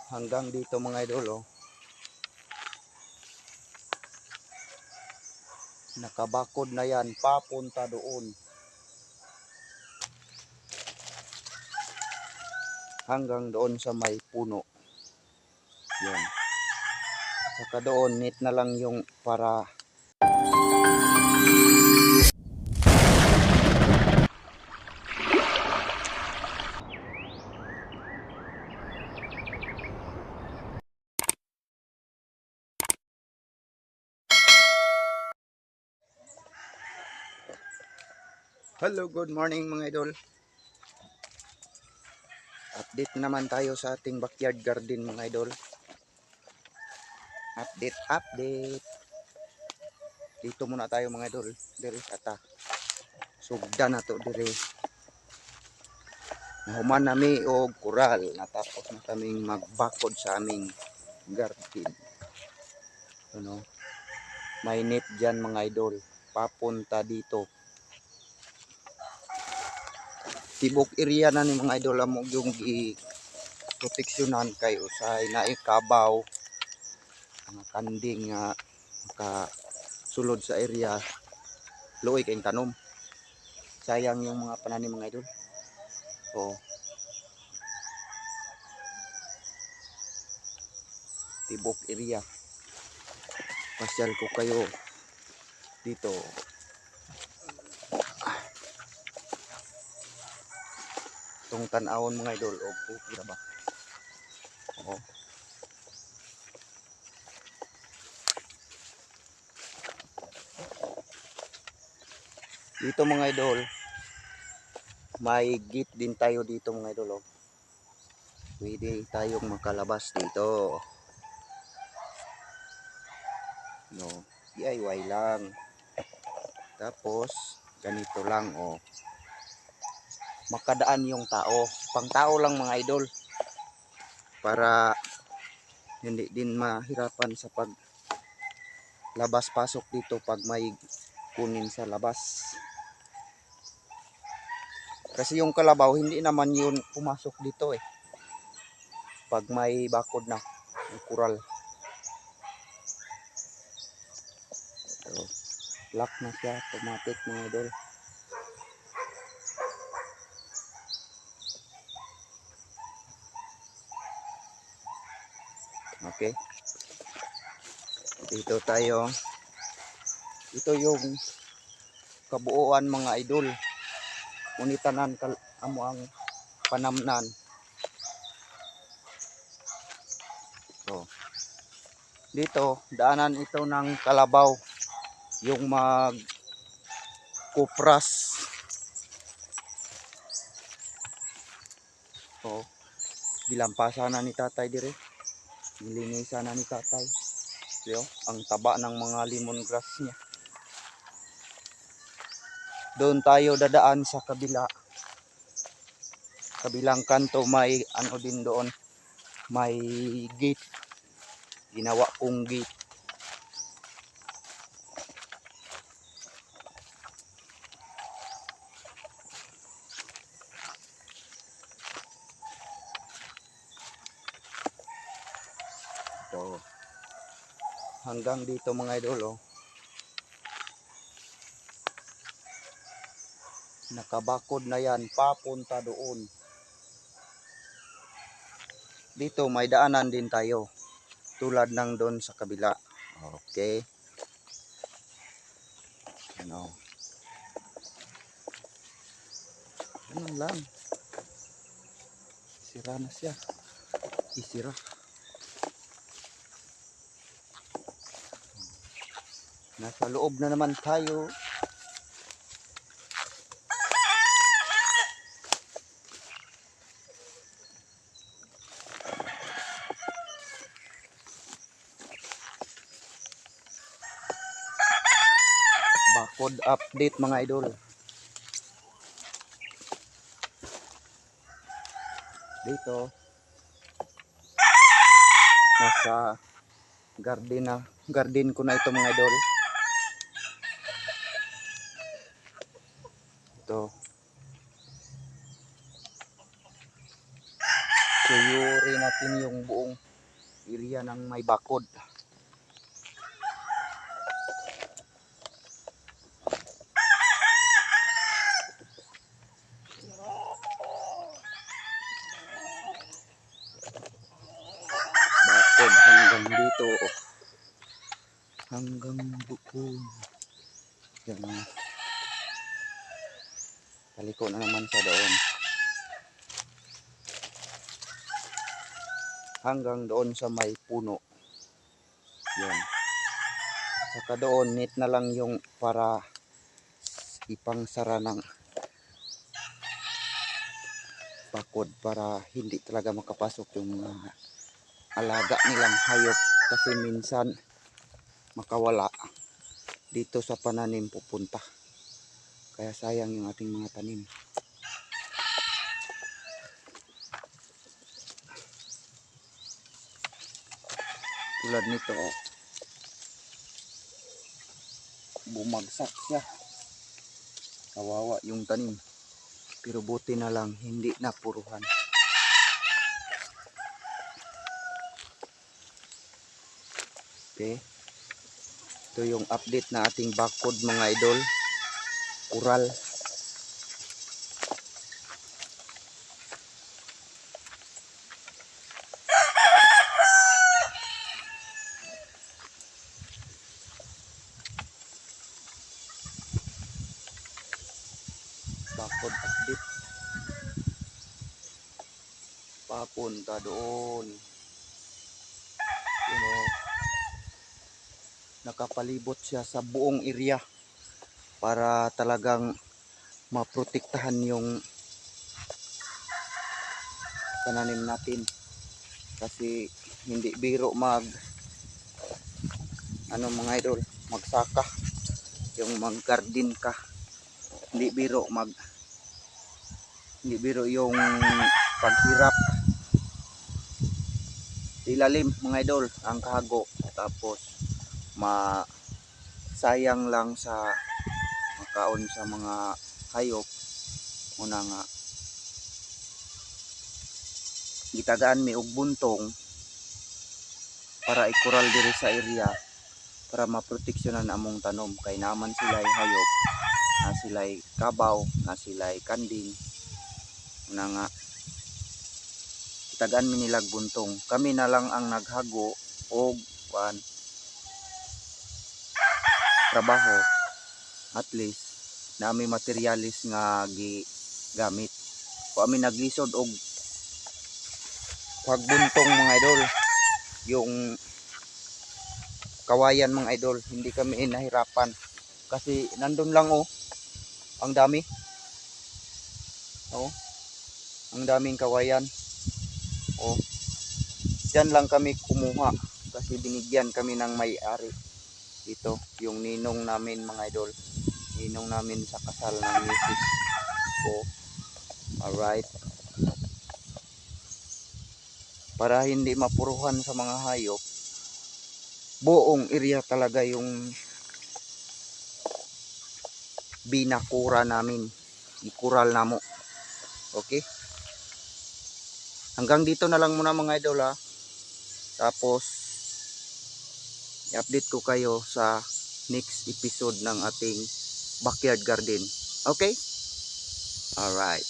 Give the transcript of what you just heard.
hanggang dito mga idol, oh. Nakabakod na yan papunta doon hanggang doon sa may puno yan. Saka doon net na lang yung para hello, good morning mga idol. Update naman tayo sa ating backyard garden mga idol. Update. Dito muna tayo mga idol. Diri ata. Sugda na to diri. Nahuman nami og kural. Natapos na kaming magbakod sa aming garden. Ano? May net dyan mga idol. Papunta dito. Tibok area na ni mga idol amo yung proteksyonan kay usay na ikabaw mga kanding nga makasulod sa area luoy kayong tanom sayang yung mga pananim mga idol. So tibok area pasyal ko kayo dito. Itong tanawon mga idol o pupira ba. Oo. Dito mga idol may gate din tayo dito mga idol, oh. Pwede tayong makalabas dito, no, DIY lang. Tapos ganito lang, oh, makadaan yung tao, pang tao lang mga idol, para hindi din mahirapan sa pag labas pasok dito pag may kunin sa labas. Kasi yung kalabaw hindi naman yun pumasok dito eh pag may bakod na may kural. So, lock na siya automatic mga idol. Okay, dito tayo. Ito yung kabuuan mga idol. Unitanan amo ang panamnan. So, dito daanan ito ng kalabaw yung mag kupras. So, gilampasan na ni tatay dire. Nilinisan na ni tatay. So, ang taba ng mga lemongrass niya. Doon tayo dadaan sa kabilang kanto may ano din doon, may gate, ginawa kong gate. So, hanggang dito mga idol, oh. Nakabakod na yan papunta doon. Dito may daanan din tayo tulad ng doon sa kabila. Okay, ano, ganun lang, sira na siya, isira. Nasa loob na naman tayo. Bakod update mga idol. Dito nasa garden ko na ito mga idol. Ito Isuyuri natin yung buong area ng may bakod. Bakod hanggang dito. Hanggang doon. Yan. Taliko na naman sa doon. Hanggang doon sa may puno. Yan. Saka doon, net na lang yung para ipangsara ng bakod para hindi talaga makapasok yung mga alaga nilang hayop kasi minsan makawala dito sa pananim pupunta. Kaya sayang yung ating mga tanim. Tulad nito, oh. Bumagsak siya. Kawawa yung tanim. Pero buti na lang hindi napuruhan. Okay. Ito yung update na ating bakod mga idol. Kural. Bakod update. Papunta doon. You know, nakapalibot siya sa buong area para talagang maprotektahan yung pananim natin kasi hindi biro mga idol, magsaka yung mag-garden ka, hindi biro yung paghirap. Ilalim mga idol ang kahago, tapos sayang lang sa makaon sa mga hayop. Una nga gitagaan mi og buntong para ikural diri sa area para maproteksyonan among tanom kay naman sila'y hayop, na sila'y kabaw, na sila'y kanding. Una nga gitagaan mi nilag buntong, kami na lang ang naghago og trabaho, at least nami materialis nga gigamit o amin naglisod og pagbuntong mga idol. Yung kawayan mga idol, hindi kami nahirapan kasi nandun lang, oh, ang dami, oh, ang daming kawayan, oh, dyan lang kami kumuha kasi binigyan kami ng may-ari dito, yung ninong namin mga idol, ninong namin sa kasal ng misis ko. Alright, para hindi mapuruhan sa mga hayop, buong area talaga yung binakura namin, ikural namo. Okay, hanggang dito na lang muna mga idol, ha. Tapos i-update ko kayo sa next episode ng ating backyard garden. Okay, alright.